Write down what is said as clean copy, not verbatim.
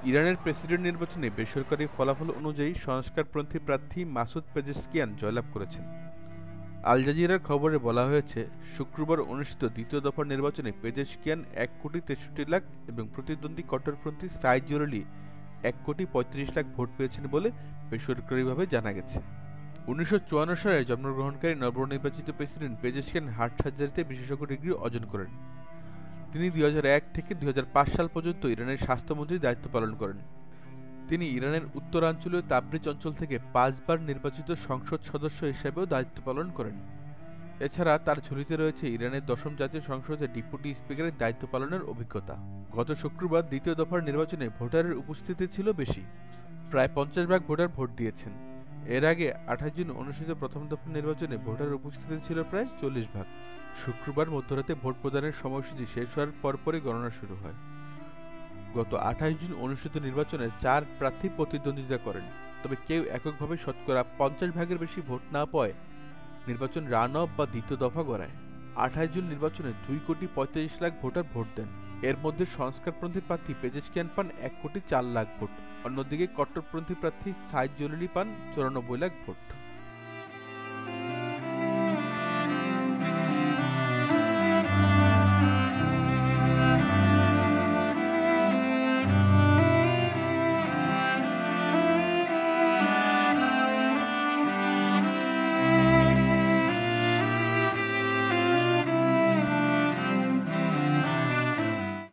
ইরানের প্রেসিডেন্ট নির্বাচনে বেসরকারি ফলাফল অনুযায়ী সংস্কারপন্থী প্রার্থী মাসুদ পেজেশকিয়ান জয়লাভ করেছেন। আল জাজিরার খবরে বলা হয়েছে, শুক্রবার অনুষ্ঠিত দ্বিতীয় দফার নির্বাচনে পেজেশকিয়ান ১,৬৩,০০,০০০ এবং প্রতিদ্বন্দ্বী কট্টরপন্থী সাইদ জলিলি ১,৩৫,০০,০০০ ভোট পেয়েছেন বলে বেসরকারিভাবে জানা গেছে। ১৯৫৪ সালে জন্মগ্রহণকারী নবনির্বাচিত প্রেসিডেন্ট পেজেশকিয়ান হার্ট সার্জারিতে বিশেষজ্ঞ ডিগ্রি অর্জন করেন। তিনি ২০০১ থেকে ২০০৫ সাল পর্যন্ত ইরানের স্বাস্থ্যমন্ত্রীর দায়িত্ব পালন করেন। তিনি ইরানের উত্তরাঞ্চলীয় তাবরিজ অঞ্চল থেকে ৫ বার নির্বাচিত সংসদ সদস্য হিসেবেও দায়িত্ব পালন করেন। এছাড়া তার ঝুলিতে রয়েছে ইরানের দশম জাতীয় সংসদের ডেপুটি স্পিকারের দায়িত্ব পালনের অভিজ্ঞতা। গত শুক্রবার দ্বিতীয় দফার নির্বাচনে ভোটারের উপস্থিতি ছিল বেশি, প্রায় ৫০ ভাগ ভোটার ভোট দিয়েছেন। এর আগে ২৮ জুন অনুষ্ঠিত প্রথম দফার নির্বাচনে ভোটারের উপস্থিতি ছিল প্রায় ৪০ ভাগ। শুক্রবার মধ্যরাতে ভোট প্রদানের সময়সূচি শেষ হওয়ার পরপরই গণনা শুরু হয়। গত ২৮ জুন অনুষ্ঠিত নির্বাচনে ৪ প্রার্থী প্রতিদ্বন্দ্বিতা করেন, তবে কেউ এককভাবে শতকরা ৫০ ভাগের বেশি ভোট না পাওয়ায় নির্বাচন রান অফ বা দ্বিতীয় দফা গড়ায়। ২৮ জুন নির্বাচনে ২,৪৫,০০,০০০ ভোটার ভোট দেন। এর মধ্যে সংস্কারপন্থী প্রার্থী পেজেশকিয়ান পান ১,৪০,০০,০০০ ভোট, অন্যদিকে কট্টরপন্থী প্রার্থী সাইদ জলিলি পান ৯৪,০০,০০০ ভোট।